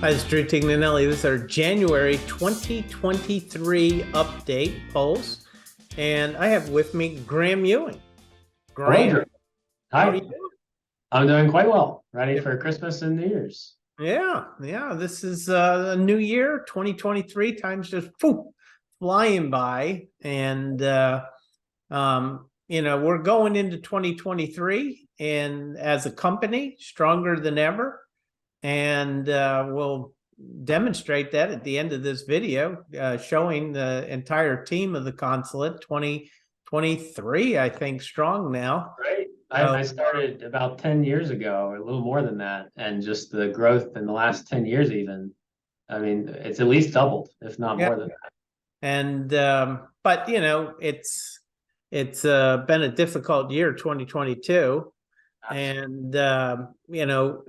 Hi, it's Drew Tignanelli. This is our January 2023 update polls. And I have with me Graham Ewing. Hello, Graham, Drew. how are you Hi. doing? I'm doing quite well. Ready Yep. for Christmas and New Year's. Yeah. This is a new year, 2023. Time's just flying by. And, we're going into 2023 and as a company, stronger than ever. And we'll demonstrate that at the end of this video, showing the entire team of the consulate, 2023, I think, strong now. Right. So I started about 10 years ago, or a little more than that, and just the growth in the last 10 years even. I mean, it's at least doubled, if not yeah, more than that. and but it's been a difficult year, 2022. Absolutely. And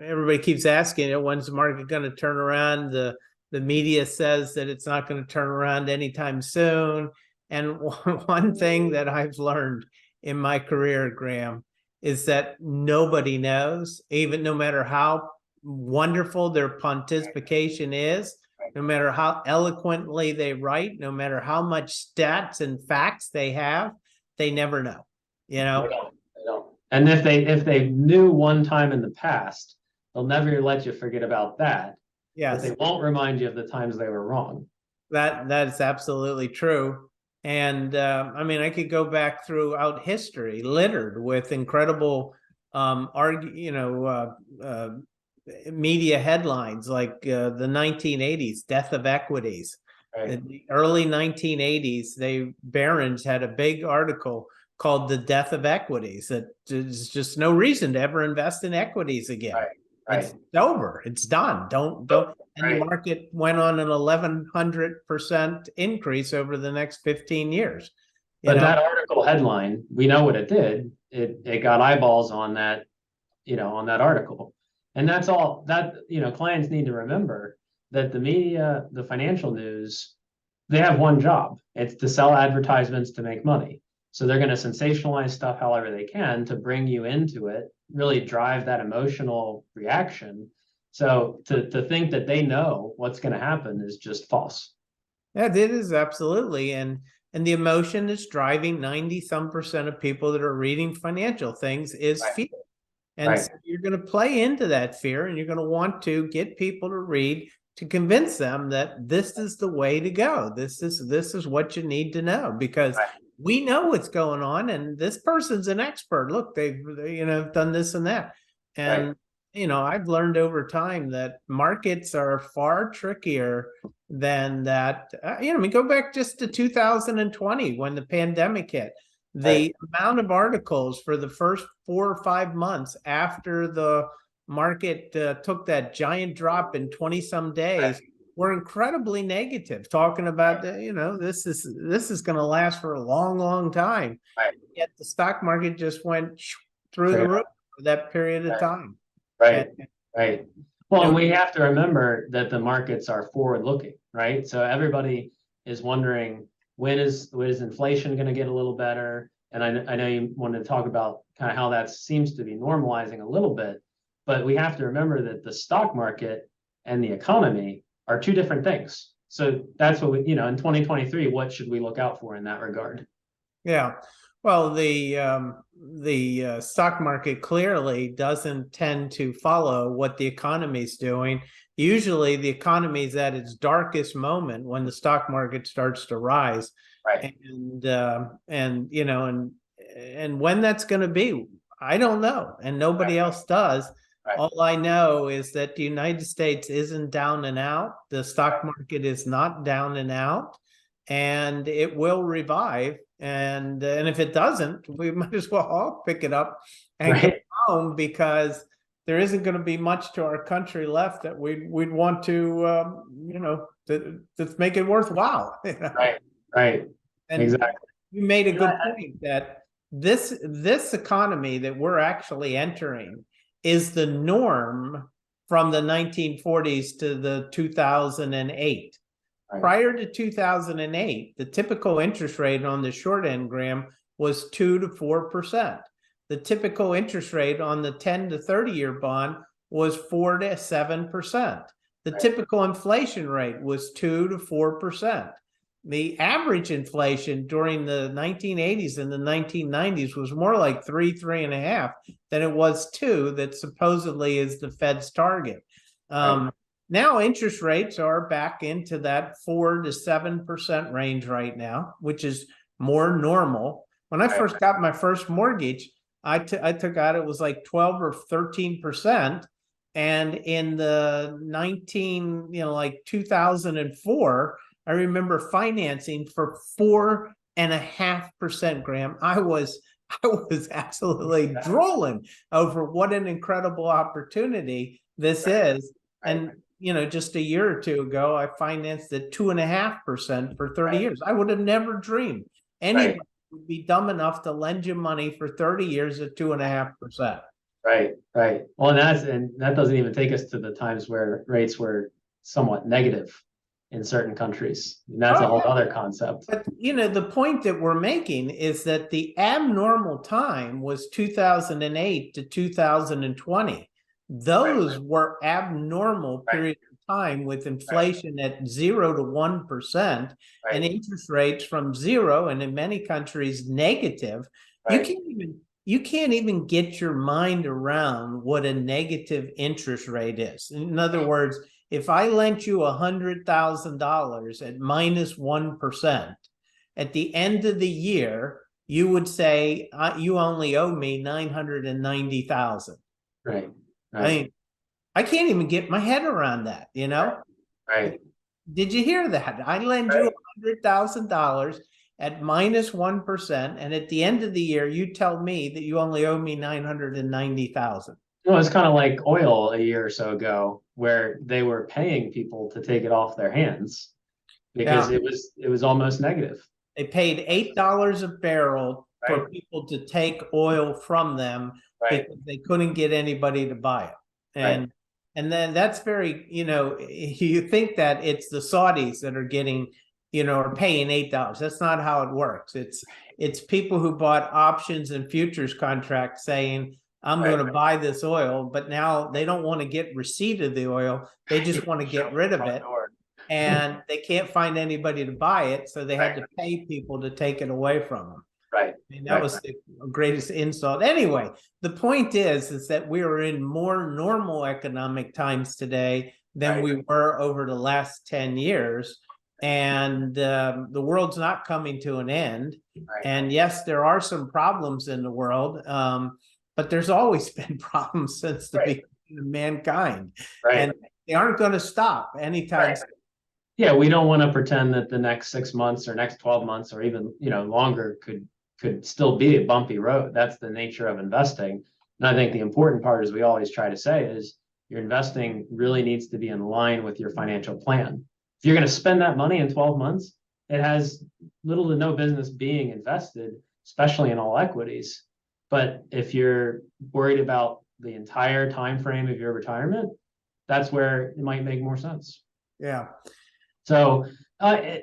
everybody keeps asking, when's the market going to turn around? The media says that it's not going to turn around anytime soon. And one thing that I've learned in my career, Graham, is that nobody knows, even no matter how wonderful their pontification is, no matter how eloquently they write, no matter how much stats and facts they have, they never know, you They know? don't. They don't. And if they knew one time in the past, they'll never let you forget about that. But they Yes. won't remind you of the times they were wrong. That's absolutely true. And I mean, I could go back throughout history, littered with incredible media headlines like the 1980s, death of equities. Right. In the early 1980s, Barron's had a big article called "The Death of Equities." That there's just no reason to ever invest in equities again. Right. It's Right. over. It's done. Don't. And the Right. market went on an 1,100% increase over the next 15 years. You But know, that article headline, we know what it did. It got eyeballs on that, on that article. And that's all that, clients need to remember that the media, the financial news, they have one job. It's to sell advertisements to make money. So they're going to sensationalize stuff however they can to bring you into it, really drive that emotional reaction. So to think that they know what's going to happen is just false. yeah, it is absolutely. And the emotion that's driving 90 some percent of people that are reading financial things is Right. fear. And Right. so you're going to play into that fear, and you're going to want to get people to read to convince them that this is the way to go. This is what you need to know, because Right. we know what's going on, and this person's an expert. Look, they've done this and that. Right. And I've learned over time that markets are far trickier than that. I mean, go back just to 2020 when the pandemic hit. Right. The amount of articles for the first 4 or 5 months after the market took that giant drop in 20 some days were incredibly negative, talking about this is going to last for a long time. Right. Yet the stock market just went through the Right. roof for that period of time. And Right, right. you Well, and know, we have to remember that the markets are forward looking, right? So everybody is wondering when is inflation going to get a little better? And I know you wanted to talk about kind of how that seems to be normalizing a little bit, but we have to remember that the stock market and the economy are two different things. So that's what in 2023, what should we look out for in that regard? Yeah. Well, the stock market clearly doesn't tend to follow what the economy is doing. Usually, the economy is at its darkest moment when the stock market starts to rise, Right, and when that's going to be, I don't know, and right, nobody else does. right, All I know is that the United States isn't down and out. The stock market is not down and out, and it will revive. And if it doesn't, we might as well all pick it up and go right, home, because there isn't going to be much to our country left that we'd want to make it worthwhile. right, right. And Exactly. you made a You know, good point that this economy that we're actually entering is the norm from the 1940s to the 2008. right, Prior to 2008, the typical interest rate on the short end, Graham, was 2 to 4%. The typical interest rate on the 10 to 30 year bond was 4 to 7%. The typical inflation rate was 2 to 4%. The average inflation during the 1980s and the 1990s was more like 3.5 than it was 2 that supposedly is the Fed's target. Now interest rates are back into that 4 to 7% range right now, which is more normal. When I first got my first mortgage, I took out, it was like 12 or 13%. And in the like 2004, I remember financing for 4.5%, Graham. I was absolutely drooling over what an incredible opportunity this is. And just a year or two ago, I financed at 2.5% for 30 years. I would have never dreamed anybody would be dumb enough to lend you money for 30 years at 2.5%. Right. Well, and that doesn't even take us to the times where rates were somewhat negative in certain countries. And that's a whole other concept. But the point that we're making is that the abnormal time was 2008 to 2020. Those were abnormal periods of time with inflation at 0 to 1% and interest rates from 0 and in many countries negative. You can't even get your mind around what a negative interest rate is. In other words, if I lent you $100,000 at minus 1%, at the end of the year, you would say you only owe me $990,000. Right. I mean, I can't even get my head around that, Right. Did you hear that? I lend you $100,000 at minus 1%, and at the end of the year, you tell me that you only owe me $990,000. Well, it's kind of like oil a year or so ago, where they were paying people to take it off their hands because it was almost negative. They paid $8 a barrel for people to take oil from them because they couldn't get anybody to buy it. And then that's very, you think that it's the Saudis that are getting, are paying $8. That's not how it works. It's people who bought options and futures contracts saying, I'm going to buy this oil, but now they don't want to get receipt of the oil. They just want to get rid of it. And they can't find anybody to buy it. So they had to pay people to take it away from them. I mean, that was the greatest insult. Anyway, the point is that we are in more normal economic times today than we were over the last 10 years. And the world's not coming to an end. And yes, there are some problems in the world, but there's always been problems since the beginning of mankind. And they aren't going to stop anytime soon. Yeah, we don't want to pretend that the next 6 months or next 12 months or even longer could still be a bumpy road. That's the nature of investing. And I think the important part, as we always try to say, is your investing really needs to be in line with your financial plan. If you're going to spend that money in 12 months, it has little to no business being invested, especially in all equities. But if you're worried about the entire time frame of your retirement, that's where it might make more sense. Yeah. So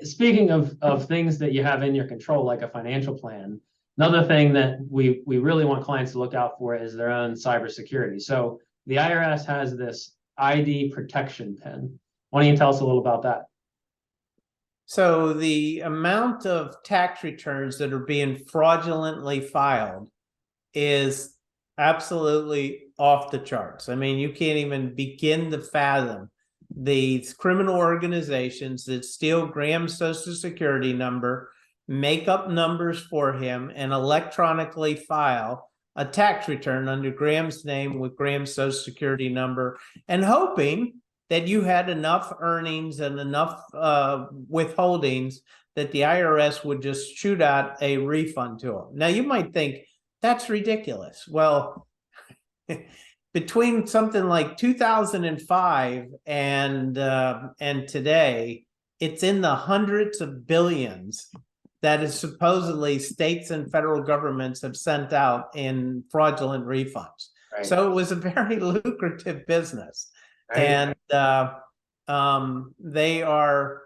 speaking of things that you have in your control, like a financial plan, another thing that we really want clients to look out for is their own cybersecurity. So the IRS has this ID protection pin. Why don't you tell us a little about that? So the amount of tax returns that are being fraudulently filed is absolutely off the charts. I mean, you can't even begin to fathom these criminal organizations that steal Graham's Social Security number, make up numbers for him, and electronically file a tax return under Graham's name with Graham's Social Security number, and hoping that you had enough earnings and enough withholdings that the IRS would just shoot out a refund to them. Now, you might think that's ridiculous. Well, between something like 2005 and today, it's in the hundreds of billions that is supposedly states and federal governments have sent out in fraudulent refunds. So it was a very lucrative business. And they are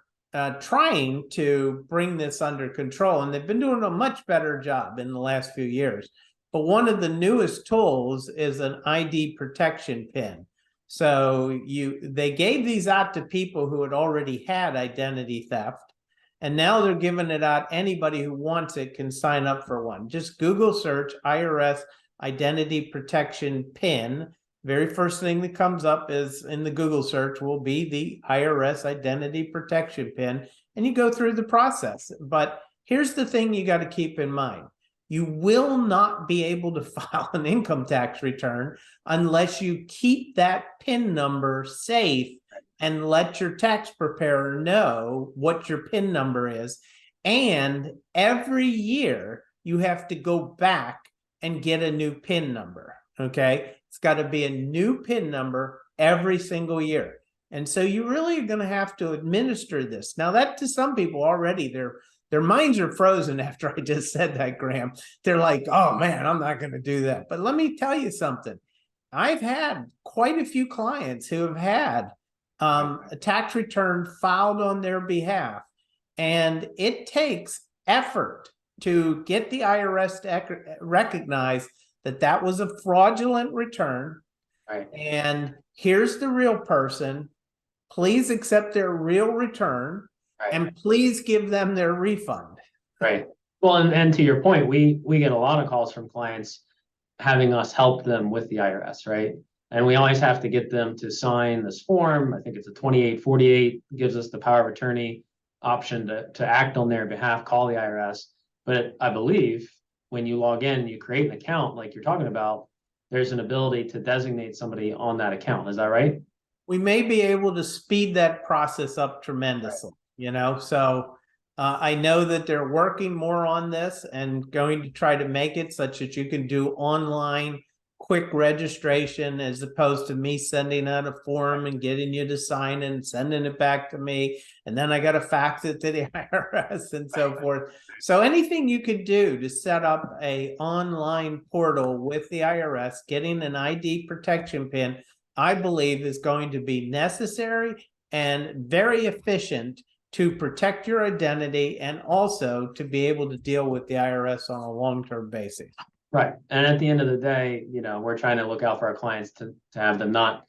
trying to bring this under control, and they've been doing a much better job in the last few years. But one of the newest tools is an ID protection pin. So they gave these out to people who had already had identity theft. And now they're giving it out. Anybody who wants it can sign up for one. Just Google search IRS identity protection PIN. Very first thing that comes up is in the Google search will be the IRS identity protection PIN. And you go through the process. But here's the thing you got to keep in mind. You will not be able to file an income tax return unless you keep that PIN number safe and let your tax preparer know what your PIN number is. And every year you have to go back and get a new PIN number, okay? It's got to be a new PIN number every single year. And so you really are going to have to administer this. Now that to some people already, their minds are frozen after I just said that, Graham. They're like, oh man, I'm not going to do that. But let me tell you something. I've had quite a few clients who have had a tax return filed on their behalf. And it takes effort to get the IRS to recognize that that was a fraudulent return. Right. And here's the real person. Please accept their real return. Right. And please give them their refund. Right. Well, and to your point, we get a lot of calls from clients having us help them with the IRS, right? And we always have to get them to sign this form. I think it's a 2848, gives us the power of attorney option to act on their behalf, call the IRS. But I believe when you log in, you create an account like you're talking about, there's an ability to designate somebody on that account. Is that right? We may be able to speed that process up tremendously, you know? So I know that they're working more on this and going to try to make it such that you can do online quick registration as opposed to me sending out a form and getting you to sign and sending it back to me. And then I got to fax it to the IRS and so forth. So anything you could do to set up a online portal with the IRS, getting an ID protection PIN, I believe is going to be necessary and very efficient to protect your identity and also to be able to deal with the IRS on a long-term basis. Right. And at the end of the day, you know, we're trying to look out for our clients to have them not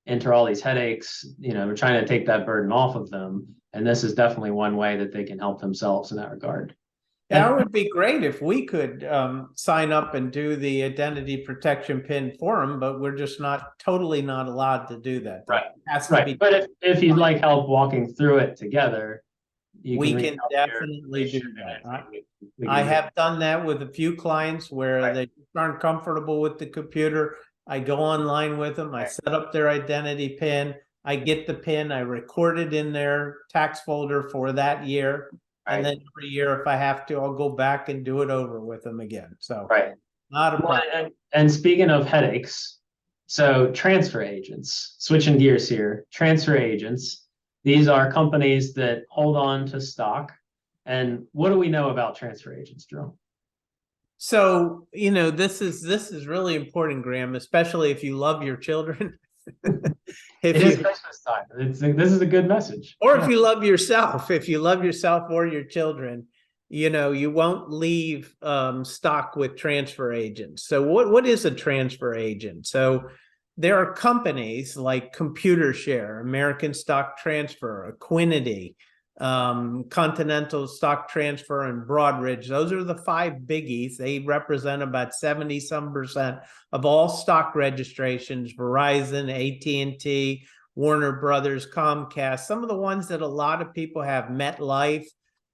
enter all these headaches. You know, we're trying to take that burden off of them. And this is definitely one way that they can help themselves in that regard. That would be great if we could sign up and do the identity protection PIN for them, but we're just totally not allowed to do that. Right. Has to Right. be. But if you'd like help walking through it together, we can definitely do that. I have done that with a few clients where they aren't comfortable with the computer. I go online with them. I set up their identity PIN. I get the PIN. I record it in their tax folder for that year. And then every year, if I have to, I'll go back and do it over with them again. So not a problem. And speaking of headaches, so transfer agents, switching gears here, transfer agents, these are companies that hold on to stock. And what do we know about transfer agents, Drew? So, you know, this is really important, Graham, especially if you love your children. It is Christmas time. This is a good message. Or if you love yourself, or your children, you know, you won't leave stock with transfer agents. So what is a transfer agent? So there are companies like Computershare, American Stock Transfer, Equinity, Continental Stock Transfer, and Broadridge. Those are the 5 biggies. They represent about 70% of all stock registrations. Verizon, AT&T, Warner Brothers, Comcast, some of the ones that a lot of people have, MetLife.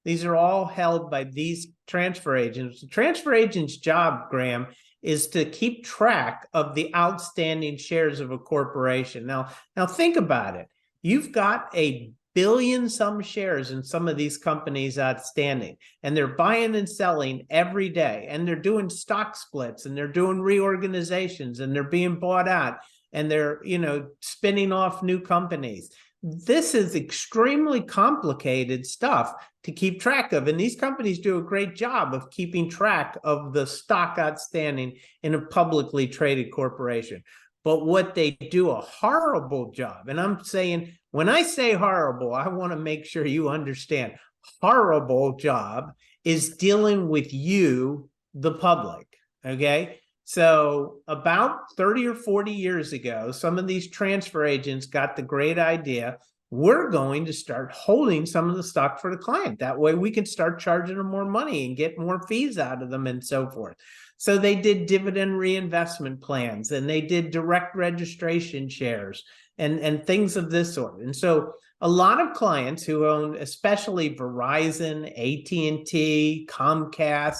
These are all held by these transfer agents. The transfer agent's job, Graham, is to keep track of the outstanding shares of a corporation. Now think about it. You've got a billion some shares in some of these companies outstanding, and they're buying and selling every day, and they're doing stock splits, and they're doing reorganizations, and they're being bought out, and they're, you know, spinning off new companies. This is extremely complicated stuff to keep track of, and these companies do a great job of keeping track of the stock outstanding in a publicly traded corporation. But what they do a horrible job, and I'm saying, when I say horrible, I want to make sure you understand, horrible job is dealing with you, the public, okay? So about 30 or 40 years ago, some of these transfer agents got the great idea, we're going to start holding some of the stock for the client. That way we can start charging them more money and get more fees out of them and so forth. So they did dividend reinvestment plans, and they did direct registration shares and things of this sort. And so a lot of clients who own, especially Verizon, AT&T, Comcast,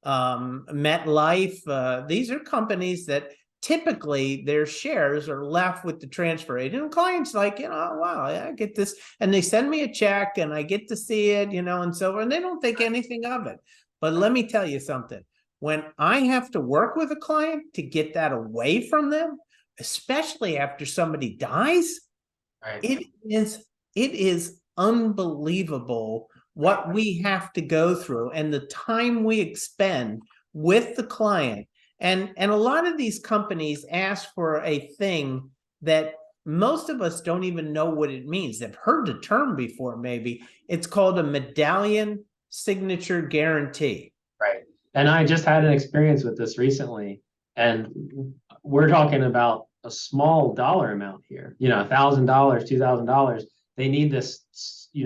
MetLife, these are companies that typically their shares are left with the transfer agent. And clients like, wow, I get this, and they send me a check and I get to see it, and so on. And they don't think anything of it. But let me tell you something. When I have to work with a client to get that away from them, especially after somebody dies, Right. it is unbelievable what we have to go through and the time we expend with the client. And a lot of these companies ask for a thing that most of us don't even know what it means. They've heard the term before, maybe. It's called a medallion signature guarantee. Right. And I just had an experience with this recently, and we're talking about a small dollar amount here, $1,000, $2,000. They need this,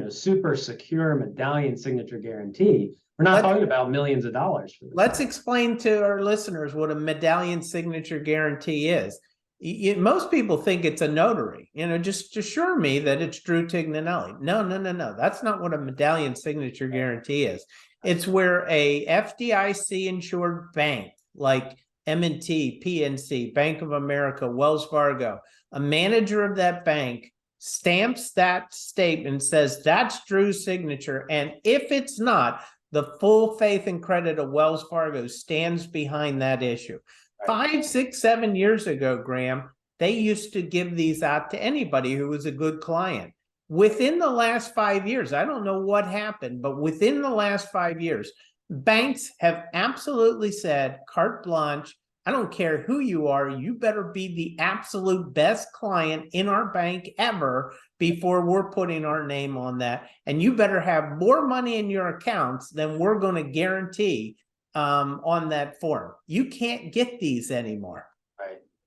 super secure medallion signature guarantee. We're not talking about millions of dollars for this. Let's explain to our listeners what a medallion signature guarantee is. Most people think it's a notary, just assure me that it's Drew Tignanelli. No. That's not what a medallion signature guarantee is. It's where a FDIC insured bank like M&T, PNC, Bank of America, Wells Fargo, a manager of that bank stamps that statement, says that's Drew's signature. And if it's not, the full faith and credit of Wells Fargo stands behind that issue. Right. 5, 6, 7 years ago, Graham, they used to give these out to anybody who was a good client. Within the last 5 years, I don't know what happened, but within the last 5 years, banks have absolutely said, carte blanche, I don't care who you are, you better be the absolute best client in our bank ever before we're putting our name on that. And you better have more money in your accounts than we're going to guarantee on that form. You can't get these anymore.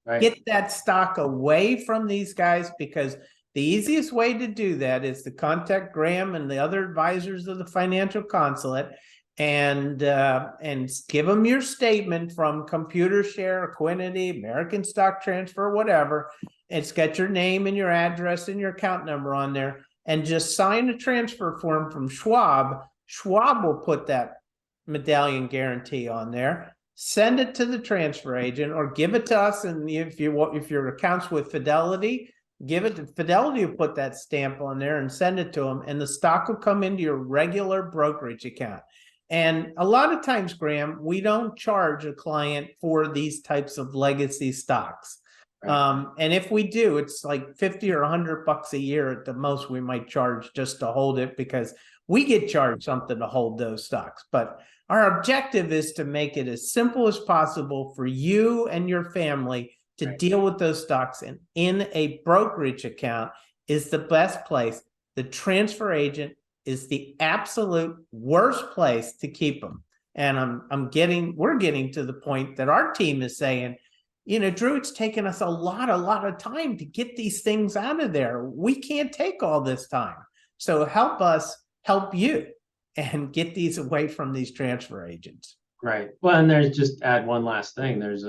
Right. Get that stock away from these guys, because the easiest way to do that is to contact Graham and the other advisors of the financial consulate and give them your statement from Computershare, Equinity, American Stock Transfer, whatever. It's got your name and your address and your account number on there, and just sign a transfer form from Schwab. Schwab will put that medallion guarantee on there, send it to the transfer agent, or give it to us. And if your account's with Fidelity, give it to Fidelity, will put that stamp on there and send it to them, and the stock will come into your regular brokerage account. And a lot of times, Graham, we don't charge a client for these types of legacy stocks. Right. And if we do, it's like $50 or $100 a year at the most we might charge just to hold it, because we get charged something to hold those stocks. But our objective is to make it as simple as possible for you and your family to Right. deal with those stocks. And in a brokerage account is the best place. The transfer agent is the absolute worst place to keep them. And we're getting to the point that our team is saying, Drew, it's taken us a lot of time to get these things out of there. We can't take all this time. So help us help you and get these away from these transfer agents. Right. Well, and there's, just add one last thing. There's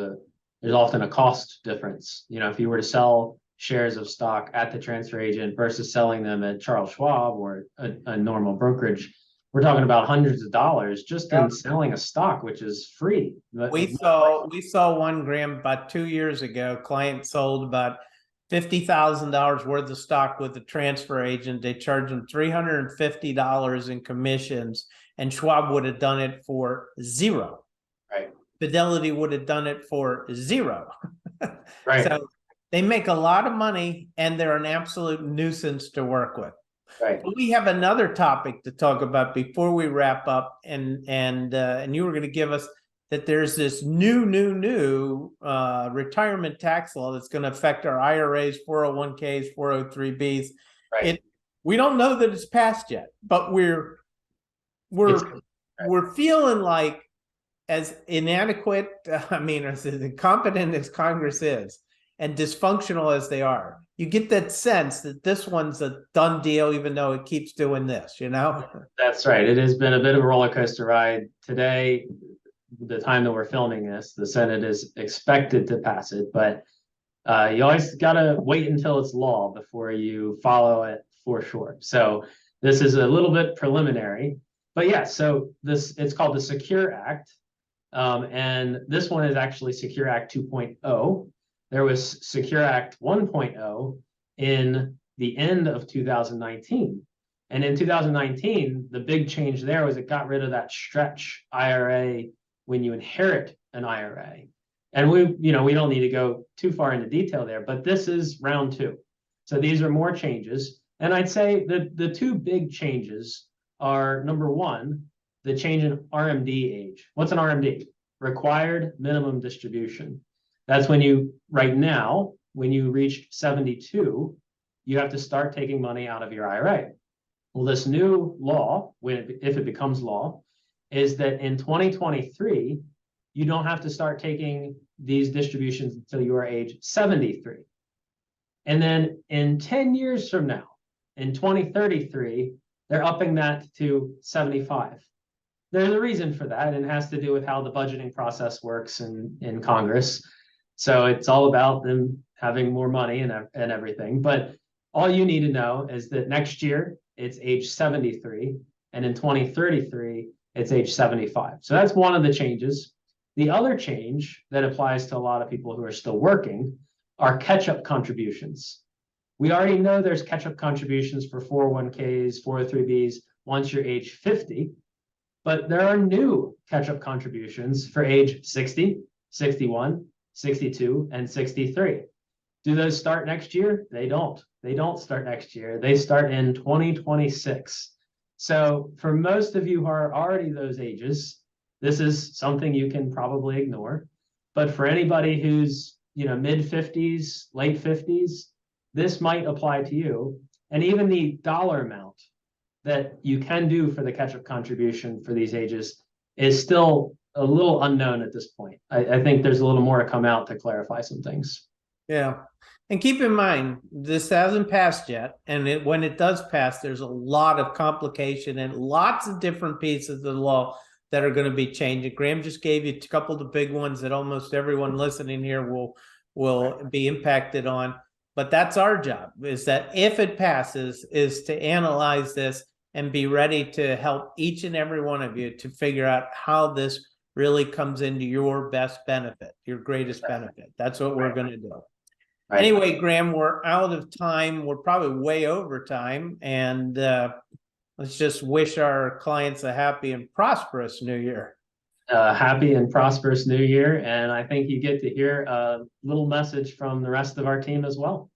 often a cost difference. If you were to sell shares of stock at the transfer agent versus selling them at Charles Schwab or a normal brokerage, we're talking about hundreds of dollars just in selling a stock, which is free. We saw one, Graham, about 2 years ago. Client sold about $50,000 worth of stock with the transfer agent. They charged them $350 in commissions, and Schwab would have done it for zero. Right. Fidelity would have done it for zero. Right. So they make a lot of money, and they're an absolute nuisance to work with. Right. But we have another topic to talk about before we wrap up, and you were going to give us that there's this new retirement tax law that's going to affect our IRAs, 401ks, 403bs. Right. We don't know that it's passed yet, but we're feeling like as inadequate, I mean, as incompetent as Congress is, and dysfunctional as they are, you get that sense that this one's a done deal, even though it keeps doing this, you know? That's right. It has been a bit of a roller coaster ride. Today, the time that we're filming this, the Senate is expected to pass it, but you always got to wait until it's law before you follow it for sure. So this is a little bit preliminary, but yeah, so it's called the Secure Act. And this one is actually Secure Act 2.0. There was Secure Act 1.0 in the end of 2019. And in 2019, the big change there was it got rid of that stretch IRA when you inherit an IRA. And we don't need to go too far into detail there, but this is round two. So these are more changes. And I'd say that the two big changes are, number one, the change in RMD age. What's an RMD? Required minimum distribution. That's when right now, when you reach 72, you have to start taking money out of your IRA. Well, this new law, if it becomes law, is that in 2023, you don't have to start taking these distributions until you are age 73. And then in 10 years from now, in 2033, they're upping that to 75. There's a reason for that, and it has to do with how the budgeting process works in Congress. So it's all about them having more money and everything. But all you need to know is that next year it's age 73, and in 2033, it's age 75. So that's one of the changes. The other change that applies to a lot of people who are still working are catch-up contributions. We already know there's catch-up contributions for 401ks, 403bs once you're age 50, but there are new catch-up contributions for age 60, 61, 62, and 63. Do those start next year? They don't. They don't start next year. They start in 2026. So for most of you who are already those ages, this is something you can probably ignore. But for anybody who's, mid 50s, late 50s, this might apply to you. And even the dollar amount that you can do for the catch-up contribution for these ages is still a little unknown at this point. I think there's a little more to come out to clarify some things. Yeah. And keep in mind, this hasn't passed yet. And when it does pass, there's a lot of complication and lots of different pieces of the law that are going to be changing. Graham just gave you a couple of the big ones that almost everyone listening here will be impacted on. But that's our job, is that if it passes, is to analyze this and be ready to help each and every one of you to figure out how this really comes into your best benefit, your greatest benefit. That's what we're going to do. Right. Anyway, Graham, we're out of time. We're probably way over time. And let's just wish our clients a happy and prosperous new year. Happy and prosperous new year. And I think you get to hear a little message from the rest of our team as well.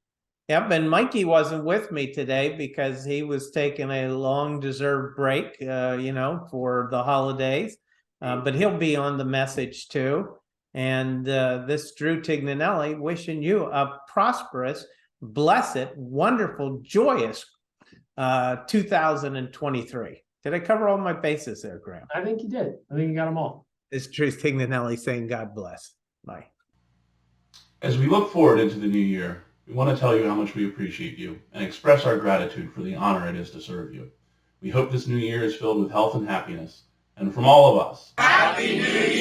Yep, and Mikey wasn't with me today because he was taking a long-deserved break, for the holidays. But he'll be on the message too. And this Drew Tignanelli wishing you a prosperous, blessed, wonderful, joyous 2023. Did I cover all my bases there, Graham? I think you did. I think you got them all. It's Drew Tignanelli saying God bless. Bye. As we look forward into the new year, we want to tell you how much we appreciate you and express our gratitude for the honor it is to serve you. We hope this new year is filled with health and happiness. And from all of us, Happy New Year!